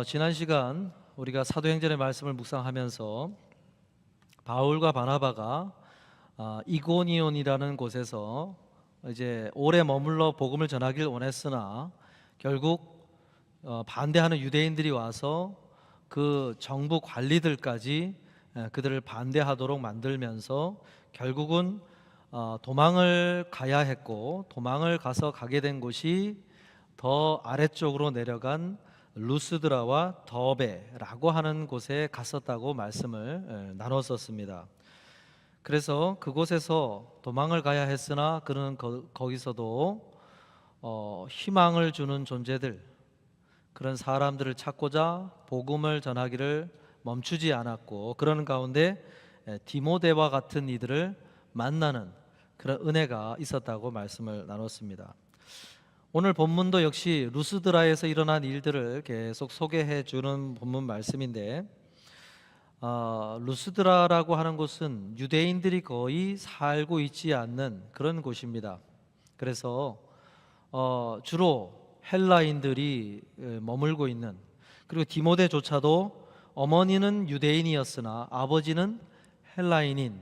지난 시간 우리가 사도행전의 말씀을 묵상하면서 바울과 바나바가 이고니온이라는 곳에서 이제 오래 머물러 복음을 전하길 원했으나 결국 반대하는 유대인들이 와서 그 정부 관리들까지 그들을 반대하도록 만들면서 결국은 도망을 가야 했고, 도망을 가게 된 곳이 더 아래쪽으로 내려간 루스드라와 더베라고 하는 곳에 갔었다고 말씀을 나눴었습니다. 그래서 그곳에서 도망을 가야 했으나 그는 거기서도 희망을 주는 존재들, 그런 사람들을 찾고자 복음을 전하기를 멈추지 않았고, 그런 가운데 디모데와 같은 이들을 만나는 그런 은혜가 있었다고 말씀을 나눴습니다. 오늘 본문도 역시 루스드라에서 일어난 일들을 계속 소개해 주는 본문 말씀인데, 루스드라라고 하는 곳은 유대인들이 거의 살고 있지 않는 그런 곳입니다. 그래서 주로 헬라인들이 머물고 있는, 그리고 디모데조차도 어머니는 유대인이었으나 아버지는 헬라인인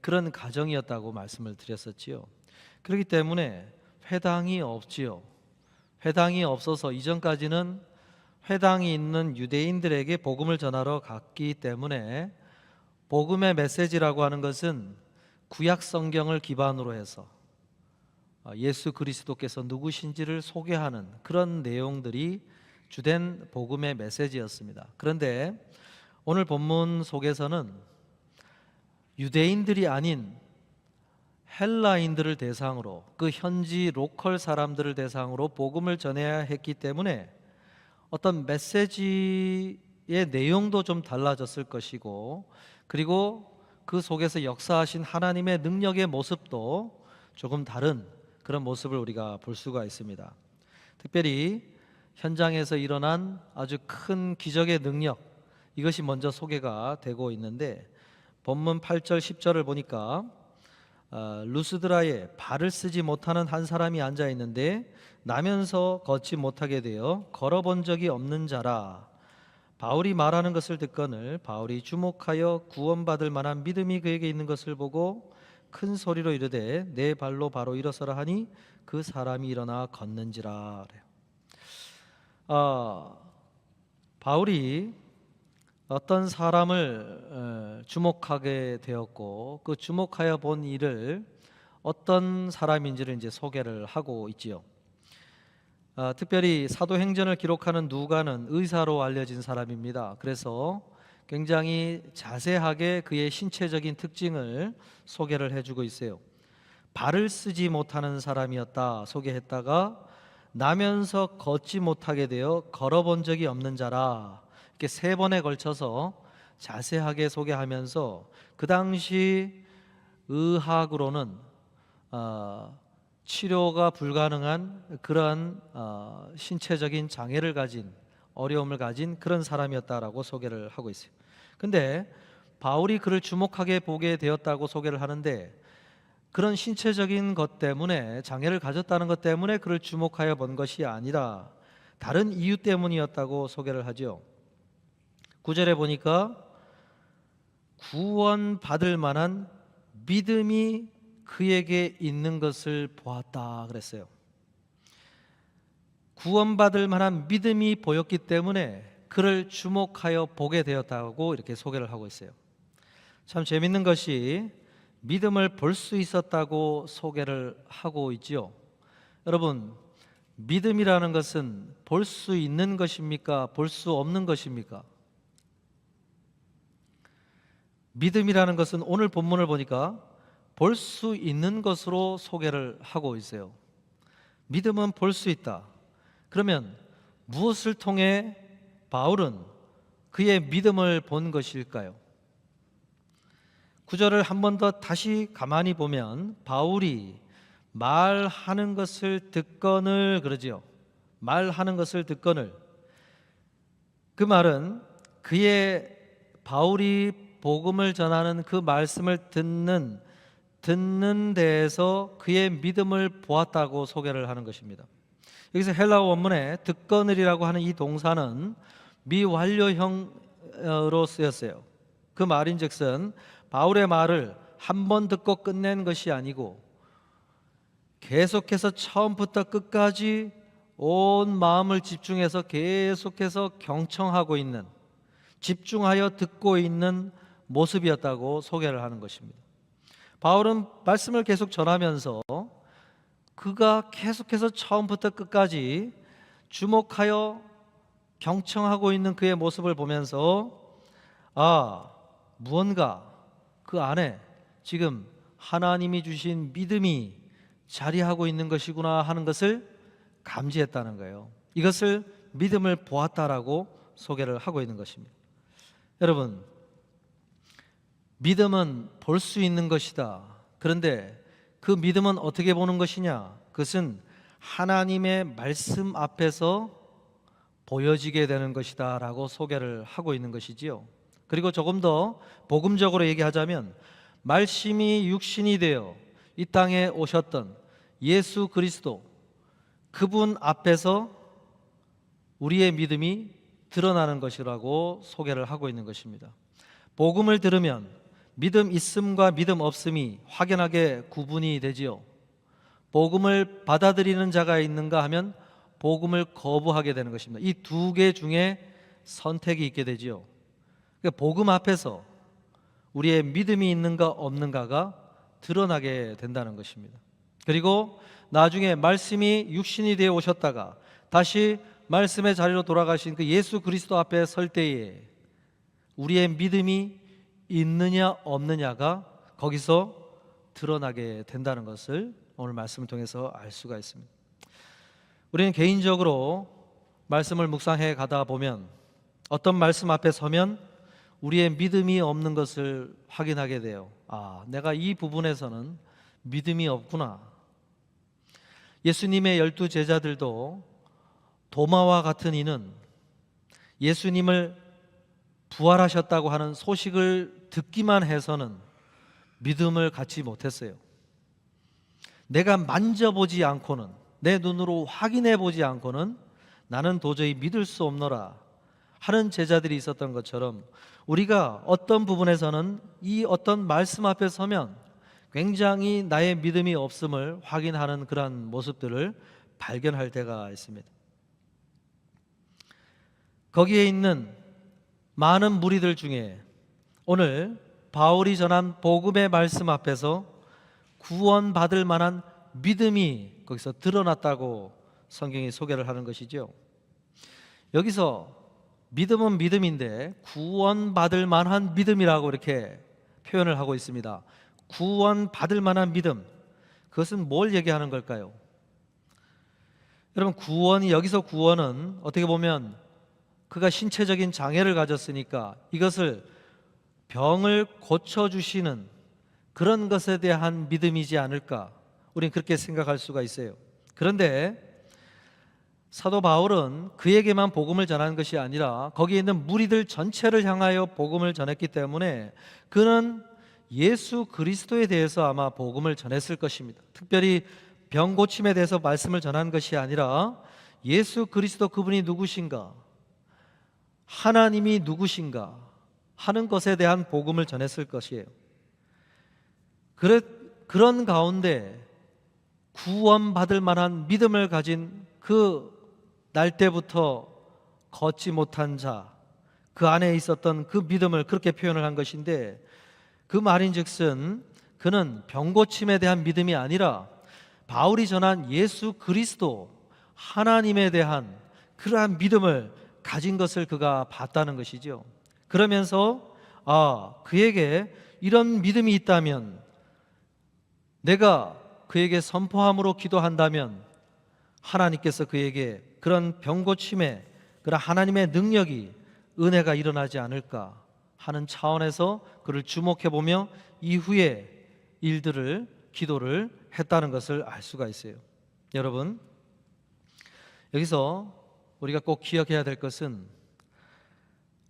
그런 가정이었다고 말씀을 드렸었지요. 그렇기 때문에 회당이 없지요. 회당이 없어서 이전까지는 회당이 있는 유대인들에게 복음을 전하러 갔기 때문에 복음의 메시지라고 하는 것은 구약 성경을 기반으로 해서 예수 그리스도께서 누구신지를 소개하는 그런 내용들이 주된 복음의 메시지였습니다. 그런데 오늘 본문 속에서는 유대인들이 아닌 헬라인들을 대상으로, 그 현지 로컬 사람들을 대상으로 복음을 전해야 했기 때문에 어떤 메시지의 내용도 좀 달라졌을 것이고, 그리고 그 속에서 역사하신 하나님의 능력의 모습도 조금 다른 그런 모습을 우리가 볼 수가 있습니다. 특별히 현장에서 일어난 아주 큰 기적의 능력, 이것이 먼저 소개가 되고 있는데, 본문 8절 10절을 보니까 루스드라에 발을 쓰지 못하는 한 사람이 앉아 있는데 나면서 걷지 못하게 되어 걸어본 적이 없는 자라. 바울이 말하는 것을 듣거늘 바울이 주목하여 구원받을 만한 믿음이 그에게 있는 것을 보고 큰 소리로 이르되 내 발로 바로 일어서라 하니 그 사람이 일어나 걷는지라. 바울이 어떤 사람을 주목하게 되었고, 그 주목하여 본 일을 어떤 사람인지를 이제 소개를 하고 있지요. 특별히 사도행전을 기록하는 누가는 의사로 알려진 사람입니다. 그래서 굉장히 자세하게 그의 신체적인 특징을 소개를 해주고 있어요. 발을 쓰지 못하는 사람이었다 소개했다가 나면서 걷지 못하게 되어 걸어본 적이 없는 자라, 이렇게 세 번에 걸쳐서 자세하게 소개하면서 그 당시 의학으로는 치료가 불가능한 그런 신체적인 장애를 가진, 어려움을 가진 그런 사람이었다라고 소개를 하고 있어요. 근데 바울이 그를 주목하게 보게 되었다고 소개를 하는데, 그런 신체적인 것 때문에, 장애를 가졌다는 것 때문에 그를 주목하여 본 것이 아니라 다른 이유 때문이었다고 소개를 하죠. 9절에 보니까 구원받을 만한 믿음이 그에게 있는 것을 보았다 그랬어요. 구원받을 만한 믿음이 보였기 때문에 그를 주목하여 보게 되었다고 이렇게 소개를 하고 있어요. 참 재밌는 것이 믿음을 볼 수 있었다고 소개를 하고 있지요. 여러분, 믿음이라는 것은 볼 수 있는 것입니까? 볼 수 없는 것입니까? 믿음이라는 것은 오늘 본문을 보니까 볼 수 있는 것으로 소개를 하고 있어요. 믿음은 볼 수 있다. 그러면 무엇을 통해 바울은 그의 믿음을 본 것일까요? 9절을 한 번 더 다시 가만히 보면 바울이 말하는 것을 듣거늘 그러지요. 말하는 것을 듣거늘. 그 말은 그의 바울이 복음을 전하는 그 말씀을 듣는 데에서 그의 믿음을 보았다고 소개를 하는 것입니다. 여기서 헬라어 원문에 듣거늘이라고 하는 이 동사는 미완료형으로 쓰였어요. 그 말인즉슨 바울의 말을 한 번 듣고 끝낸 것이 아니고 계속해서 처음부터 끝까지 온 마음을 집중해서 계속해서 경청하고 있는, 집중하여 듣고 있는 모습이었다고 소개를 하는 것입니다. 바울은 말씀을 계속 전하면서 그가 계속해서 처음부터 끝까지 주목하여 경청하고 있는 그의 모습을 보면서 무언가 그 안에 지금 하나님이 주신 믿음이 자리하고 있는 것이구나 하는 것을 감지했다는 거예요. 이것을 믿음을 보았다라고 소개를 하고 있는 것입니다. 여러분, 믿음은 볼 수 있는 것이다. 그런데 그 믿음은 어떻게 보는 것이냐? 그것은 하나님의 말씀 앞에서 보여지게 되는 것이다 라고 소개를 하고 있는 것이지요. 그리고 조금 더 복음적으로 얘기하자면 말씀이 육신이 되어 이 땅에 오셨던 예수 그리스도, 그분 앞에서 우리의 믿음이 드러나는 것이라고 소개를 하고 있는 것입니다. 복음을 들으면 믿음 있음과 믿음 없음이 확연하게 구분이 되지요. 복음을 받아들이는 자가 있는가 하면 복음을 거부하게 되는 것입니다. 이 두 개 중에 선택이 있게 되지요. 그러니까 복음 앞에서 우리의 믿음이 있는가 없는가가 드러나게 된다는 것입니다. 그리고 나중에 말씀이 육신이 되어 오셨다가 다시 말씀의 자리로 돌아가신 그 예수 그리스도 앞에 설 때에 우리의 믿음이 있느냐 없느냐가 거기서 드러나게 된다는 것을 오늘 말씀을 통해서 알 수가 있습니다. 우리는 개인적으로 말씀을 묵상해 가다 보면 어떤 말씀 앞에 서면 우리의 믿음이 없는 것을 확인하게 돼요. 내가 이 부분에서는 믿음이 없구나. 예수님의 12 제자들도 도마와 같은 이는 예수님을 부활하셨다고 하는 소식을 듣기만 해서는 믿음을 갖지 못했어요. 내가 만져보지 않고는, 내 눈으로 확인해 보지 않고는 나는 도저히 믿을 수 없노라 하는 제자들이 있었던 것처럼 우리가 어떤 부분에서는 이 어떤 말씀 앞에 서면 굉장히 나의 믿음이 없음을 확인하는 그러한 모습들을 발견할 때가 있습니다. 거기에 있는 많은 무리들 중에 오늘 바울이 전한 복음의 말씀 앞에서 구원받을 만한 믿음이 거기서 드러났다고 성경이 소개를 하는 것이죠. 여기서 믿음은 믿음인데 구원받을 만한 믿음이라고 이렇게 표현을 하고 있습니다. 구원받을 만한 믿음, 그것은 뭘 얘기하는 걸까요? 여러분, 여기서 구원은 어떻게 보면 그가 신체적인 장애를 가졌으니까 이것을 병을 고쳐주시는 그런 것에 대한 믿음이지 않을까, 우리는 그렇게 생각할 수가 있어요. 그런데 사도 바울은 그에게만 복음을 전하는 것이 아니라 거기에 있는 무리들 전체를 향하여 복음을 전했기 때문에 그는 예수 그리스도에 대해서 아마 복음을 전했을 것입니다. 특별히 병 고침에 대해서 말씀을 전한 것이 아니라 예수 그리스도, 그분이 누구신가, 하나님이 누구신가 하는 것에 대한 복음을 전했을 것이에요. 그런 가운데 구원받을 만한 믿음을 가진 그 날 때부터 걷지 못한 자, 그 안에 있었던 그 믿음을 그렇게 표현을 한 것인데, 그 말인즉슨 그는 병고침에 대한 믿음이 아니라 바울이 전한 예수 그리스도, 하나님에 대한 그러한 믿음을 가진 것을 그가 봤다는 것이죠. 그러면서 그에게 이런 믿음이 있다면, 내가 그에게 선포함으로 기도한다면 하나님께서 그에게 그런 병고침에 그런 하나님의 능력이, 은혜가 일어나지 않을까 하는 차원에서 그를 주목해보며 이후에 일들을, 기도를 했다는 것을 알 수가 있어요. 여러분, 여기서 우리가 꼭 기억해야 될 것은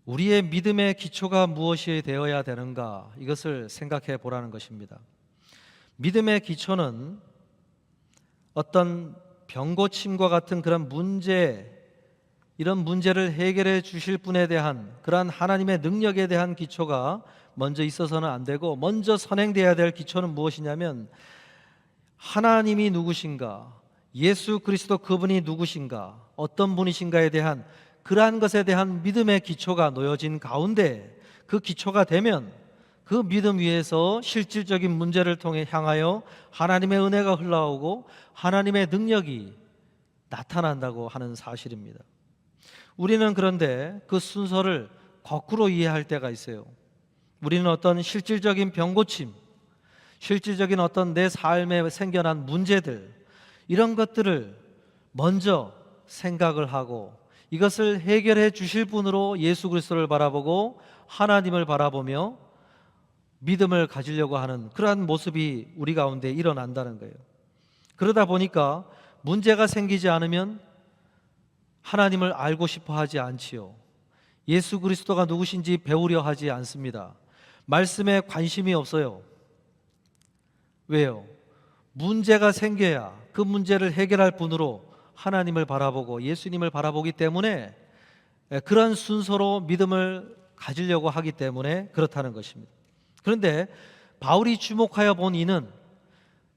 우리의 믿음의 기초가 무엇이 되어야 되는가, 이것을 생각해 보라는 것입니다. 믿음의 기초는 어떤 병고침과 같은 그런 문제 이런 문제를 해결해 주실 분에 대한 그러한 하나님의 능력에 대한 기초가 먼저 있어서는 안 되고, 먼저 선행돼야 될 기초는 무엇이냐면 하나님이 누구신가, 예수 그리스도 그분이 누구신가, 어떤 분이신가에 대한 그러한 것에 대한 믿음의 기초가 놓여진 가운데, 그 기초가 되면 그 믿음 위에서 실질적인 문제를 통해 향하여 하나님의 은혜가 흘러오고 하나님의 능력이 나타난다고 하는 사실입니다. 우리는 그런데 그 순서를 거꾸로 이해할 때가 있어요. 우리는 어떤 실질적인 병고침, 실질적인 어떤 내 삶에 생겨난 문제들, 이런 것들을 먼저 생각을 하고 이것을 해결해 주실 분으로 예수 그리스도를 바라보고 하나님을 바라보며 믿음을 가지려고 하는 그러한 모습이 우리 가운데 일어난다는 거예요. 그러다 보니까 문제가 생기지 않으면 하나님을 알고 싶어 하지 않지요. 예수 그리스도가 누구신지 배우려 하지 않습니다. 말씀에 관심이 없어요. 왜요? 문제가 생겨야 그 문제를 해결할 분으로 하나님을 바라보고 예수님을 바라보기 때문에, 그런 순서로 믿음을 가지려고 하기 때문에 그렇다는 것입니다. 그런데 바울이 주목하여 본 이는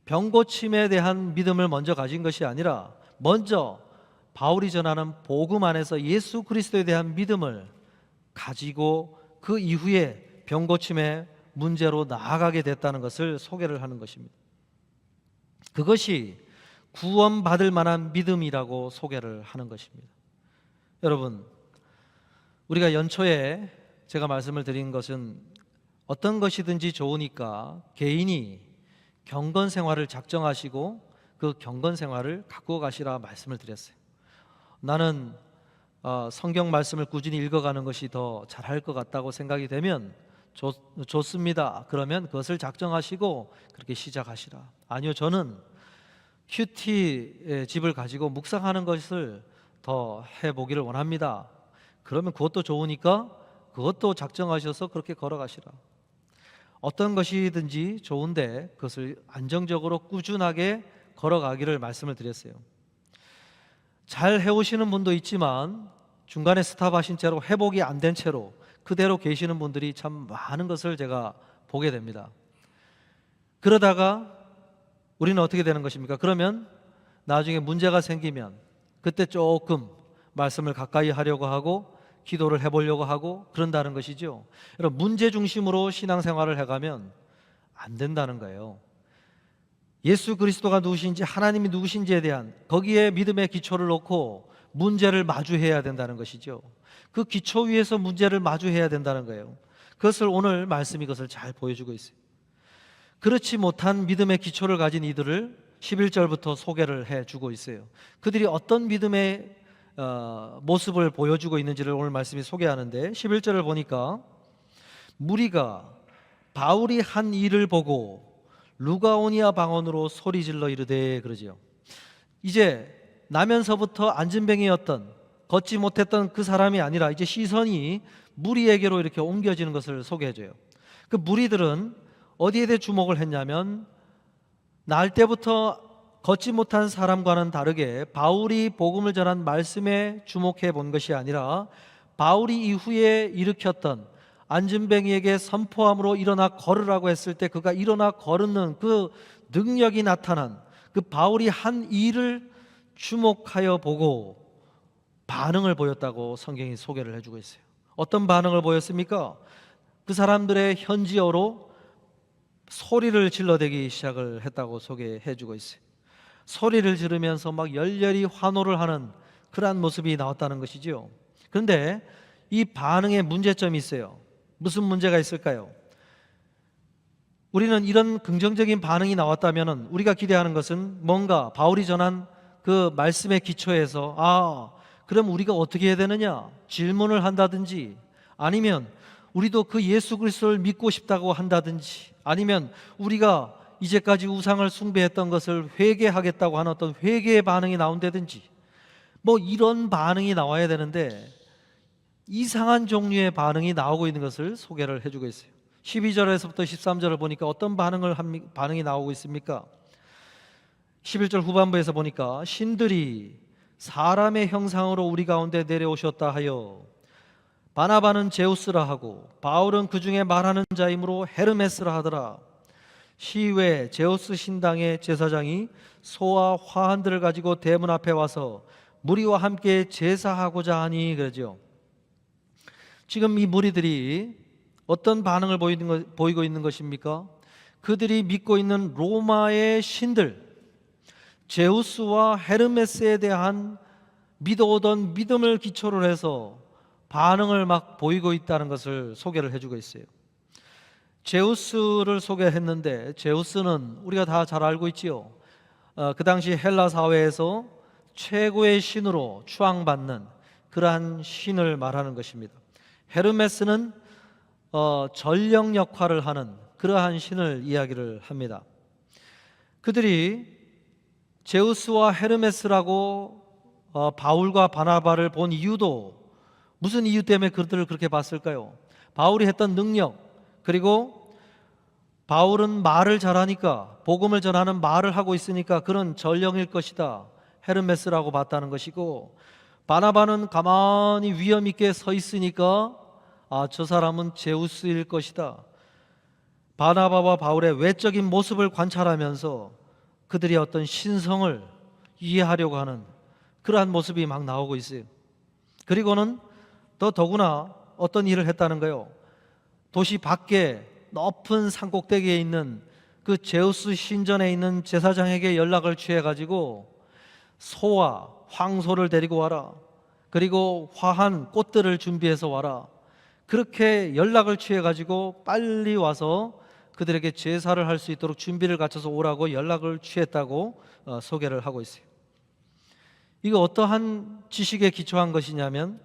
병고침에 대한 믿음을 먼저 가진 것이 아니라 먼저 바울이 전하는 복음 안에서 예수 그리스도에 대한 믿음을 가지고 그 이후에 병고침의 문제로 나아가게 됐다는 것을 소개를 하는 것입니다. 그것이 구원받을 만한 믿음이라고 소개를 하는 것입니다. 여러분, 우리가 연초에 제가 말씀을 드린 것은 어떤 것이든지 좋으니까 개인이 경건 생활을 작정하시고 그 경건 생활을 갖고 가시라 말씀을 드렸어요. 나는 성경 말씀을 꾸준히 읽어가는 것이 더 잘할 것 같다고 생각이 되면 좋습니다. 그러면 그것을 작정하시고 그렇게 시작하시라. 아니요, 저는 큐티 집을 가지고 묵상하는 것을 더 해보기를 원합니다. 그러면 그것도 좋으니까 그것도 작정하셔서 그렇게 걸어가시라. 어떤 것이든지 좋은데 그것을 안정적으로 꾸준하게 걸어가기를 말씀을 드렸어요. 잘 해오시는 분도 있지만 중간에 스탑하신 채로 회복이 안 된 채로 그대로 계시는 분들이 참 많은 것을 제가 보게 됩니다. 그러다가 우리는 어떻게 되는 것입니까? 그러면 나중에 문제가 생기면 그때 조금 말씀을 가까이 하려고 하고 기도를 해보려고 하고 그런다는 것이죠. 여러분, 문제 중심으로 신앙생활을 해가면 안 된다는 거예요. 예수 그리스도가 누구신지, 하나님이 누구신지에 대한 거기에 믿음의 기초를 놓고 문제를 마주해야 된다는 것이죠. 그 기초 위에서 문제를 마주해야 된다는 거예요. 그것을 오늘 말씀이 그것을 잘 보여주고 있어요. 그렇지 못한 믿음의 기초를 가진 이들을 11절부터 소개를 해주고 있어요. 그들이 어떤 믿음의 모습을 보여주고 있는지를 오늘 말씀이 소개하는데, 11절을 보니까 무리가 바울이 한 일을 보고 루가오니아 방언으로 소리질러 이르되, 그러지요. 이제 나면서부터 안진뱅이였던, 걷지 못했던 그 사람이 아니라 이제 시선이 무리에게로 이렇게 옮겨지는 것을 소개해줘요. 그 무리들은 어디에 대해 주목을 했냐면, 날 때부터 걷지 못한 사람과는 다르게 바울이 복음을 전한 말씀에 주목해 본 것이 아니라 바울이 이후에 일으켰던 안진뱅이에게 선포함으로 일어나 걸으라고 했을 때 그가 일어나 걸는 그 능력이 나타난 그 바울이 한 일을 주목하여 보고 반응을 보였다고 성경이 소개를 해주고 있어요. 어떤 반응을 보였습니까? 그 사람들의 현지어로 소리를 질러대기 시작을 했다고 소개해주고 있어요. 소리를 지르면서 막 열렬히 환호를 하는 그러한 모습이 나왔다는 것이죠. 그런데 이 반응에 문제점이 있어요. 무슨 문제가 있을까요? 우리는 이런 긍정적인 반응이 나왔다면 우리가 기대하는 것은 뭔가 바울이 전한 그 말씀의 기초에서 그럼 우리가 어떻게 해야 되느냐 질문을 한다든지, 아니면 우리도 그 예수 그리스도를 믿고 싶다고 한다든지, 아니면 우리가 이제까지 우상을 숭배했던 것을 회개하겠다고 하는 어떤 회개의 반응이 나온다든지, 뭐 이런 반응이 나와야 되는데 이상한 종류의 반응이 나오고 있는 것을 소개를 해주고 있어요. 12절에서부터 13절을 보니까 어떤 반응이 나오고 있습니까? 11절 후반부에서 보니까 신들이 사람의 형상으로 우리 가운데 내려오셨다 하여 바나바는 제우스라 하고 바울은 그 중에 말하는 자이므로 헤르메스라 하더라. 시외 제우스 신당의 제사장이 소와 화환들을 가지고 대문 앞에 와서 무리와 함께 제사하고자 하니 그러죠. 지금 이 무리들이 어떤 반응을 보이고 있는 것입니까? 그들이 믿고 있는 로마의 신들 제우스와 헤르메스에 대한 믿어오던 믿음을 기초로 해서 반응을 막 보이고 있다는 것을 소개를 해주고 있어요. 제우스를 소개했는데 제우스는 우리가 다 잘 알고 있지요. 그 당시 헬라 사회에서 최고의 신으로 추앙받는 그러한 신을 말하는 것입니다. 헤르메스는 전령 역할을 하는 그러한 신을 이야기를 합니다. 그들이 제우스와 헤르메스라고 바울과 바나바를 본 이유도 무슨 이유 때문에 그들을 그렇게 봤을까요? 바울이 했던 능력, 그리고 바울은 말을 잘하니까, 복음을 전하는 말을 하고 있으니까 그런 전령일 것이다, 헤르메스라고 봤다는 것이고, 바나바는 가만히 위엄 있게 서 있으니까 저 사람은 제우스일 것이다. 바나바와 바울의 외적인 모습을 관찰하면서 그들이 어떤 신성을 이해하려고 하는 그러한 모습이 막 나오고 있어요. 그리고는 더구나 어떤 일을 했다는 거예요. 도시 밖에 높은 산꼭대기에 있는 그 제우스 신전에 있는 제사장에게 연락을 취해가지고 소와 황소를 데리고 와라, 그리고 화한 꽃들을 준비해서 와라, 그렇게 연락을 취해가지고 빨리 와서 그들에게 제사를 할 수 있도록 준비를 갖춰서 오라고 연락을 취했다고 소개를 하고 있어요. 이거 어떠한 지식에 기초한 것이냐면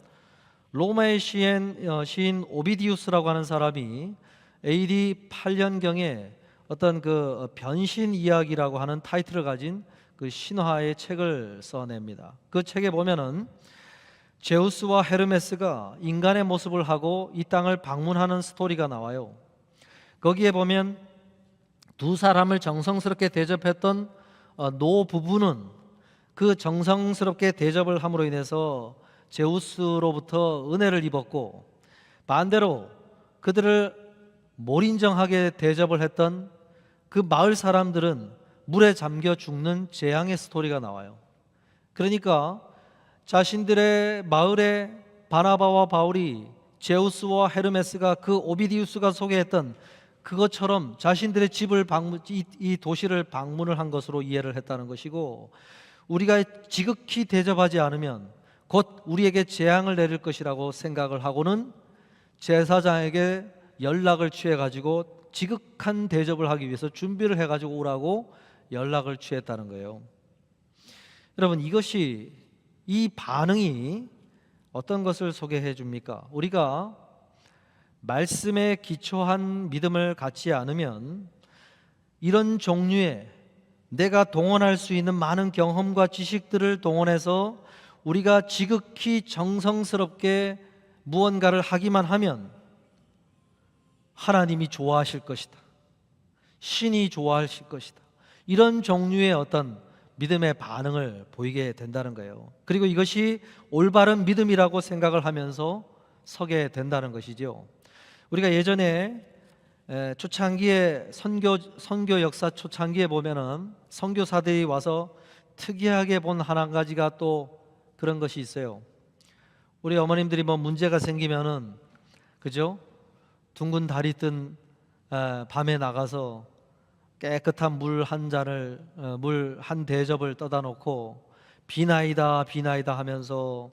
로마의 시인 오비디우스라고 하는 사람이 AD 8년경에 어떤 그 변신 이야기라고 하는 타이틀을 가진 그 신화의 책을 써냅니다. 그 책에 보면은 제우스와 헤르메스가 인간의 모습을 하고 이 땅을 방문하는 스토리가 나와요. 거기에 보면 두 사람을 정성스럽게 대접했던 노 부부는 그 정성스럽게 대접을 함으로 인해서 제우스로부터 은혜를 입었고, 반대로 그들을 몰인정하게 대접을 했던 그 마을 사람들은 물에 잠겨 죽는 재앙의 스토리가 나와요. 그러니까 자신들의 마을에 바나바와 바울이 제우스와 헤르메스가 그 오비디우스가 소개했던 그것처럼 자신들의 집을 이 도시를 방문을 한 것으로 이해를 했다는 것이고, 우리가 지극히 대접하지 않으면 곧 우리에게 재앙을 내릴 것이라고 생각을 하고는 제사장에게 연락을 취해가지고 지극한 대접을 하기 위해서 준비를 해가지고 오라고 연락을 취했다는 거예요. 여러분, 이 반응이 어떤 것을 소개해 줍니까? 우리가 말씀에 기초한 믿음을 갖지 않으면 이런 종류의 내가 동원할 수 있는 많은 경험과 지식들을 동원해서 우리가 지극히 정성스럽게 무언가를 하기만 하면 하나님이 좋아하실 것이다, 신이 좋아하실 것이다, 이런 종류의 어떤 믿음의 반응을 보이게 된다는 거예요. 그리고 이것이 올바른 믿음이라고 생각을 하면서 서게 된다는 것이죠. 우리가 예전에 초창기에 선교 역사 초창기에 보면은 선교사들이 와서 특이하게 본 한 가지가 또 그런 것이 있어요. 우리 어머님들이 뭐 문제가 생기면은, 그죠? 둥근 달이 뜬 밤에 나가서 깨끗한 물 한 잔을 물 한 대접을 떠다 놓고 비나이다 비나이다 하면서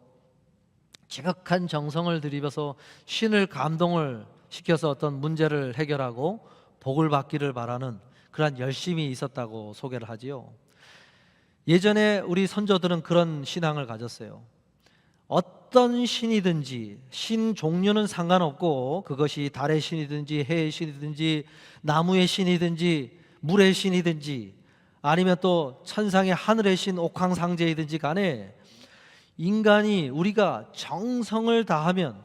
지극한 정성을 들이면서 신을 감동을 시켜서 어떤 문제를 해결하고 복을 받기를 바라는 그러한 열심이 있었다고 소개를 하지요. 예전에 우리 선조들은 그런 신앙을 가졌어요. 어떤 신이든지 신 종류는 상관없고, 그것이 달의 신이든지 해의 신이든지 나무의 신이든지 물의 신이든지 아니면 또 천상의 하늘의 신 옥황상제이든지 간에 인간이 우리가 정성을 다하면,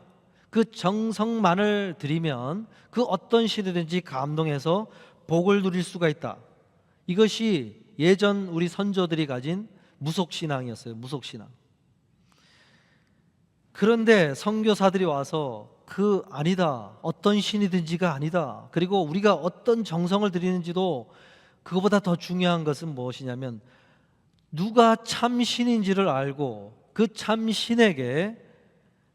그 정성만을 들이면 그 어떤 신이든지 감동해서 복을 누릴 수가 있다. 이것이 예전 우리 선조들이 가진 무속신앙이었어요. 무속신앙. 그런데 선교사들이 와서 아니다, 어떤 신이든지가 아니다, 그리고 우리가 어떤 정성을 들이는지도 그거보다 더 중요한 것은 무엇이냐면 누가 참 신인지를 알고 그 참 신에게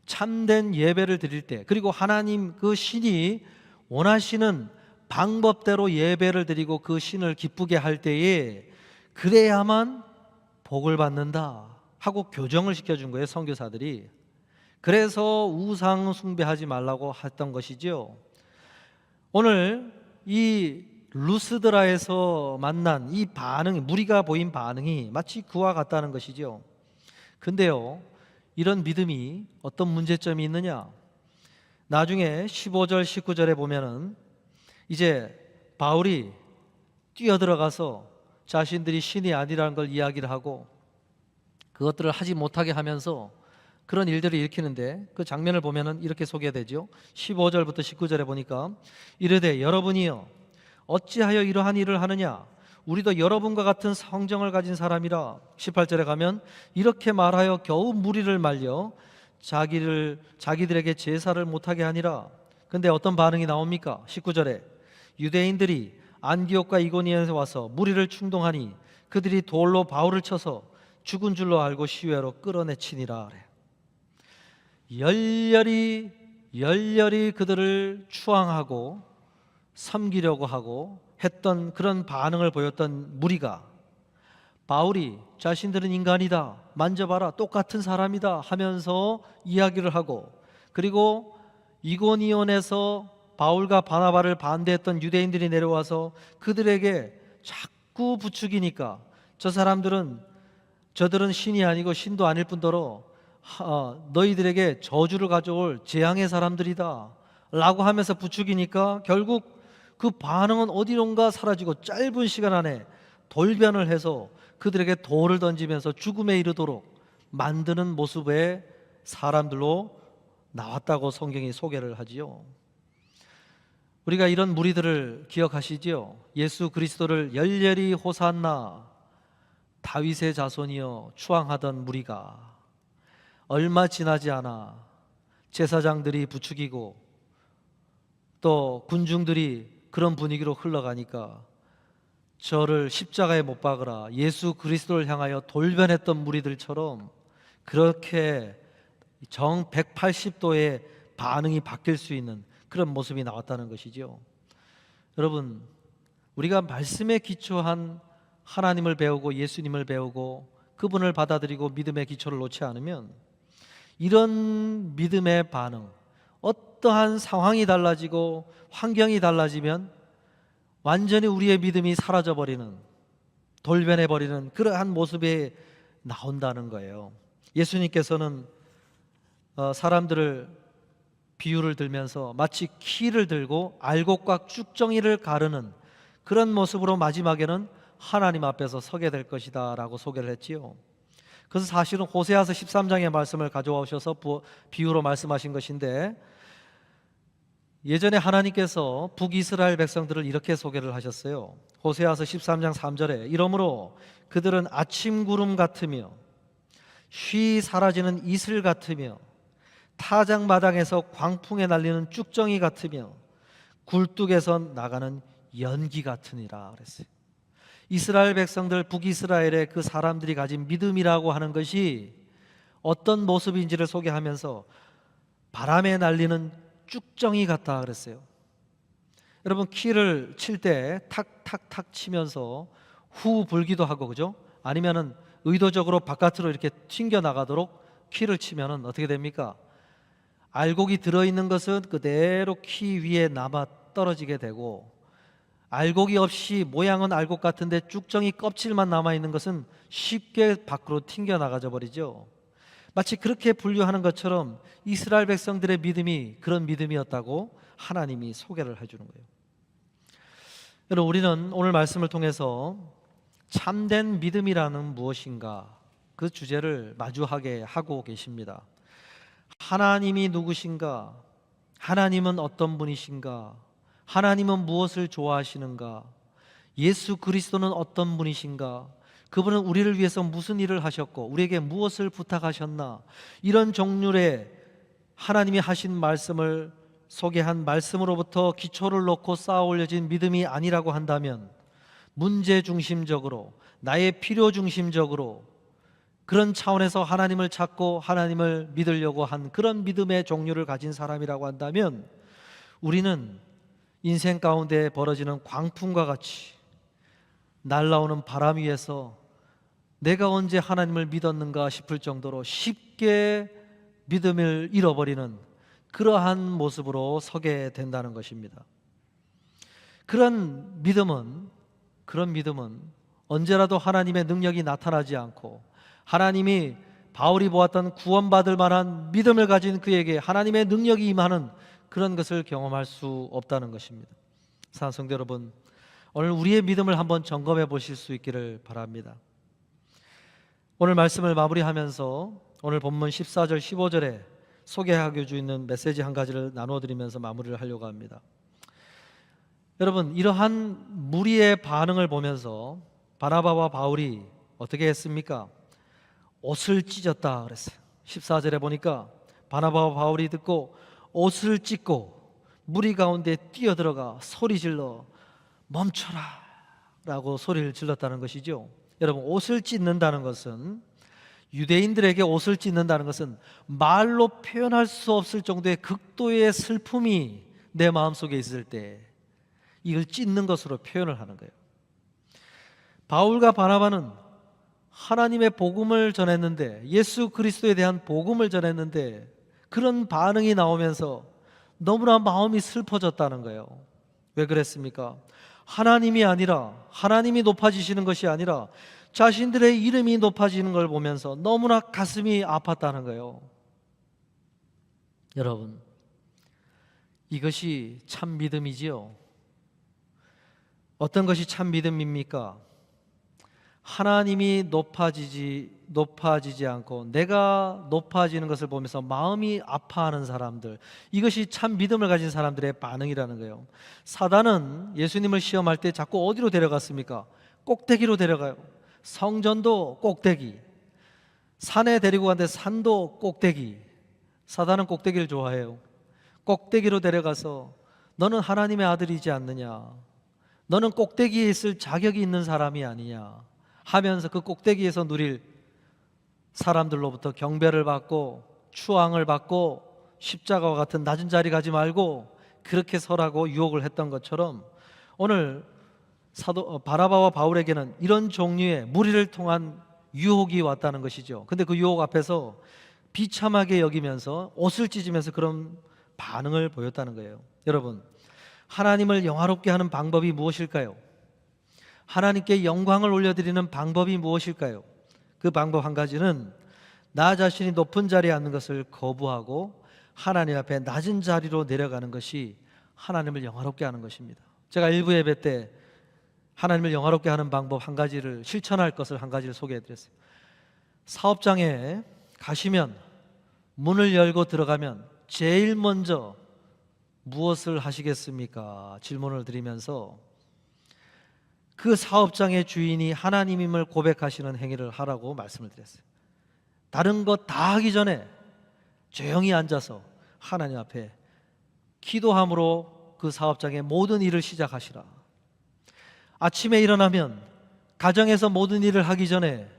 참된 예배를 드릴 때, 그리고 하나님 그 신이 원하시는 방법대로 예배를 드리고 그 신을 기쁘게 할 때에 그래야만 복을 받는다 하고 교정을 시켜준 거예요, 선교사들이. 그래서 우상 숭배하지 말라고 했던 것이죠. 오늘 이 루스드라에서 만난 이 반응이, 무리가 보인 반응이 마치 그와 같다는 것이죠. 근데요, 이런 믿음이 어떤 문제점이 있느냐? 나중에 15절 19절에 보면은 이제 바울이 뛰어들어가서 자신들이 신이 아니라는 걸 이야기를 하고 그것들을 하지 못하게 하면서 그런 일들을 일으키는데, 그 장면을 보면은 이렇게 소개되죠. 15절부터 19절에 보니까 이르되 여러분이여 어찌하여 이러한 일을 하느냐? 우리도 여러분과 같은 성정을 가진 사람이라. 18절에 가면 이렇게 말하여 겨우 무리를 말려 자기들에게 제사를 못하게 하니라. 근데 어떤 반응이 나옵니까? 19절에 유대인들이 안디옥과 이고니온에서 와서 무리를 충동하니 그들이 돌로 바울을 쳐서 죽은 줄로 알고 시외로 끌어내치니라. 열렬히 그들을 추앙하고 섬기려고 하고 했던 그런 반응을 보였던 무리가 바울이 자신들은 인간이다, 만져봐라, 똑같은 사람이다 하면서 이야기를 하고, 그리고 이고니온에서 바울과 바나바를 반대했던 유대인들이 내려와서 그들에게 자꾸 부추기니까 저들은 신이 아니고 신도 아닐 뿐더러 너희들에게 저주를 가져올 재앙의 사람들이다 라고 하면서 부추기니까 결국 그 반응은 어디론가 사라지고 짧은 시간 안에 돌변을 해서 그들에게 돌을 던지면서 죽음에 이르도록 만드는 모습의 사람들로 나왔다고 성경이 소개를 하지요. 우리가 이런 무리들을 기억하시지요? 예수 그리스도를 열렬히 호산나 다윗의 자손이여 추앙하던 무리가 얼마 지나지 않아 제사장들이 부추기고 또 군중들이 그런 분위기로 흘러가니까 저를 십자가에 못 박으라, 예수 그리스도를 향하여 돌변했던 무리들처럼 그렇게 정 180도의 반응이 바뀔 수 있는 그런 모습이 나왔다는 것이죠. 여러분, 우리가 말씀에 기초한 하나님을 배우고 예수님을 배우고 그분을 받아들이고 믿음의 기초를 놓지 않으면 이런 믿음의 반응, 어떠한 상황이 달라지고 환경이 달라지면 완전히 우리의 믿음이 사라져버리는, 돌변해버리는 그러한 모습이 나온다는 거예요. 예수님께서는 사람들을 비유를 들면서 마치 키를 들고 알곡과 쭉정이를 가르는 그런 모습으로 마지막에는 하나님 앞에서 서게 될 것이다 라고 소개를 했지요. 그래서 사실은 호세아서 13장의 말씀을 가져오셔서 비유로 말씀하신 것인데, 예전에 하나님께서 북이스라엘 백성들을 이렇게 소개를 하셨어요. 호세아서 13장 3절에 이러므로 그들은 아침 구름 같으며 쉬 사라지는 이슬 같으며 타작마당에서 광풍에 날리는 쭉정이 같으며 굴뚝에서 나가는 연기 같으니라 그랬어요. 이스라엘 백성들, 북이스라엘의 그 사람들이 가진 믿음이라고 하는 것이 어떤 모습인지를 소개하면서 바람에 날리는 쭉정이 같다 그랬어요. 여러분, 키를 칠 때 탁탁탁 치면서 후 불기도 하고, 그죠? 아니면은 의도적으로 바깥으로 이렇게 튕겨 나가도록 키를 치면은 어떻게 됩니까? 알곡이 들어있는 것은 그대로 키 위에 남아 떨어지게 되고, 알곡이 없이 모양은 알곡 같은데 쭉정이 껍질만 남아있는 것은 쉽게 밖으로 튕겨 나가져 버리죠. 마치 그렇게 분류하는 것처럼 이스라엘 백성들의 믿음이 그런 믿음이었다고 하나님이 소개를 해주는 거예요. 여러분, 우리는 오늘 말씀을 통해서 참된 믿음이라는 무엇인가, 그 주제를 마주하게 하고 계십니다. 하나님이 누구신가? 하나님은 어떤 분이신가? 하나님은 무엇을 좋아하시는가? 예수 그리스도는 어떤 분이신가? 그분은 우리를 위해서 무슨 일을 하셨고 우리에게 무엇을 부탁하셨나, 이런 종류의 하나님이 하신 말씀을 소개한 말씀으로부터 기초를 놓고 쌓아 올려진 믿음이 아니라고 한다면, 문제 중심적으로, 나의 필요 중심적으로 그런 차원에서 하나님을 찾고 하나님을 믿으려고 한 그런 믿음의 종류를 가진 사람이라고 한다면, 우리는 인생 가운데 벌어지는 광풍과 같이 날아오는 바람 위에서 내가 언제 하나님을 믿었는가 싶을 정도로 쉽게 믿음을 잃어버리는 그러한 모습으로 서게 된다는 것입니다. 그런 믿음은 언제라도 하나님의 능력이 나타나지 않고, 하나님이 바울이 보았던 구원받을 만한 믿음을 가진 그에게 하나님의 능력이 임하는 그런 것을 경험할 수 없다는 것입니다. 사랑하는 성도 여러분, 오늘 우리의 믿음을 한번 점검해 보실 수 있기를 바랍니다. 오늘 말씀을 마무리하면서 오늘 본문 14절 15절에 소개하고 있는 메시지 한 가지를 나눠드리면서 마무리를 하려고 합니다. 여러분, 이러한 무리의 반응을 보면서 바나바와 바울이 어떻게 했습니까? 옷을 찢었다 그랬어요. 14절에 보니까 바나바와 바울이 듣고 옷을 찢고 무리 가운데 뛰어들어가 소리질러 멈춰라 라고 소리를 질렀다는 것이죠. 여러분, 옷을 찢는다는 것은, 유대인들에게 옷을 찢는다는 것은 말로 표현할 수 없을 정도의 극도의 슬픔이 내 마음속에 있을 때 이걸 찢는 것으로 표현을 하는 거예요. 바울과 바나바는 하나님의 복음을 전했는데, 예수 그리스도에 대한 복음을 전했는데 그런 반응이 나오면서 너무나 마음이 슬퍼졌다는 거예요. 왜 그랬습니까? 하나님이 아니라, 하나님이 높아지시는 것이 아니라 자신들의 이름이 높아지는 걸 보면서 너무나 가슴이 아팠다는 거예요. 여러분, 이것이 참 믿음이지요. 어떤 것이 참 믿음입니까? 하나님이 높아지지 않고 내가 높아지는 것을 보면서 마음이 아파하는 사람들, 이것이 참 믿음을 가진 사람들의 반응이라는 거예요. 사단은 예수님을 시험할 때 자꾸 어디로 데려갔습니까? 꼭대기로 데려가요. 성전도 꼭대기, 산에 데리고 갔는데 산도 꼭대기. 사단은 꼭대기를 좋아해요. 꼭대기로 데려가서 너는 하나님의 아들이지 않느냐, 너는 꼭대기에 있을 자격이 있는 사람이 아니냐 하면서 그 꼭대기에서 누릴 사람들로부터 경배를 받고 추앙을 받고 십자가와 같은 낮은 자리 가지 말고 그렇게 서라고 유혹을 했던 것처럼, 오늘 바나바와 바울에게는 이런 종류의 무리를 통한 유혹이 왔다는 것이죠. 근데 그 유혹 앞에서 비참하게 여기면서 옷을 찢으면서 그런 반응을 보였다는 거예요. 여러분, 하나님을 영화롭게 하는 방법이 무엇일까요? 하나님께 영광을 올려드리는 방법이 무엇일까요? 그 방법 한 가지는 나 자신이 높은 자리에 앉는 것을 거부하고 하나님 앞에 낮은 자리로 내려가는 것이 하나님을 영화롭게 하는 것입니다. 제가 일부 예배 때 하나님을 영화롭게 하는 방법 한 가지를, 실천할 것을 한 가지를 소개해 드렸어요. 사업장에 가시면 문을 열고 들어가면 제일 먼저 무엇을 하시겠습니까? 질문을 드리면서 그 사업장의 주인이 하나님임을 고백하시는 행위를 하라고 말씀을 드렸어요. 다른 것 다 하기 전에 조용히 앉아서 하나님 앞에 기도함으로 그 사업장의 모든 일을 시작하시라. 아침에 일어나면 가정에서 모든 일을 하기 전에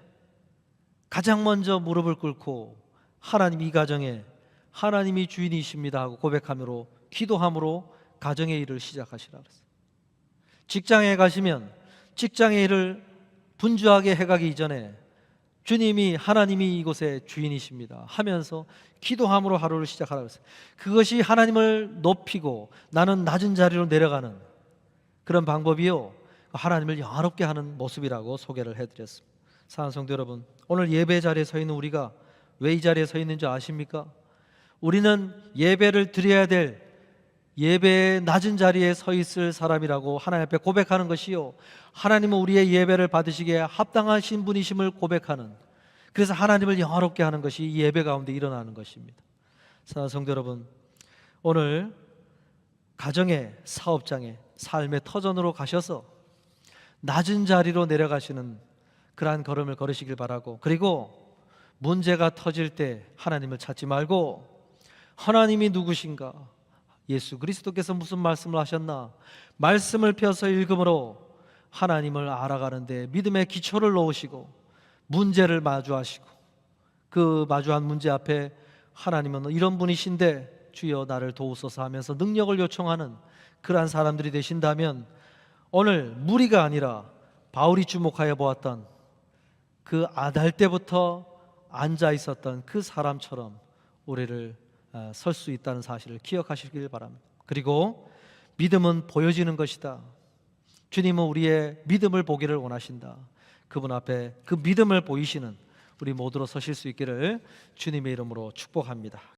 가장 먼저 무릎을 꿇고 하나님, 이 가정에 하나님이 주인이십니다 하고 고백함으로, 기도함으로 가정의 일을 시작하시라 그랬어요. 직장에 가시면 직장의 일을 분주하게 해가기 이전에 주님이, 하나님이 이곳의 주인이십니다 하면서 기도함으로 하루를 시작하라고 했어요. 그것이 하나님을 높이고 나는 낮은 자리로 내려가는 그런 방법이요, 하나님을 영화롭게 하는 모습이라고 소개를 해드렸습니다. 사랑하는 성도 여러분, 오늘 예배 자리에 서 있는 우리가 왜 이 자리에 서 있는지 아십니까? 우리는 예배를 드려야 될 예배의 낮은 자리에 서 있을 사람이라고 하나님 앞에 고백하는 것이요, 하나님은 우리의 예배를 받으시기에 합당하신 분이심을 고백하는, 그래서 하나님을 영화롭게 하는 것이 이 예배 가운데 일어나는 것입니다. 사랑하는 성도 여러분, 오늘 가정에, 사업장에, 삶의 터전으로 가셔서 낮은 자리로 내려가시는 그러한 걸음을 걸으시길 바라고, 그리고 문제가 터질 때 하나님을 찾지 말고 하나님이 누구신가, 예수 그리스도께서 무슨 말씀을 하셨나, 말씀을 펴서 읽음으로 하나님을 알아가는데 믿음의 기초를 놓으시고 문제를 마주하시고 그 마주한 문제 앞에 하나님은 이런 분이신데 주여 나를 도우소서 하면서 능력을 요청하는 그러한 사람들이 되신다면, 오늘 무리가 아니라 바울이 주목하여 보았던 그 아달 때부터 앉아 있었던 그 사람처럼 우리를 설 수 있다는 사실을 기억하시길 바랍니다. 그리고 믿음은 보여지는 것이다. 주님은 우리의 믿음을 보기를 원하신다. 그분 앞에 그 믿음을 보이시는 우리 모두로 서실 수 있기를 주님의 이름으로 축복합니다.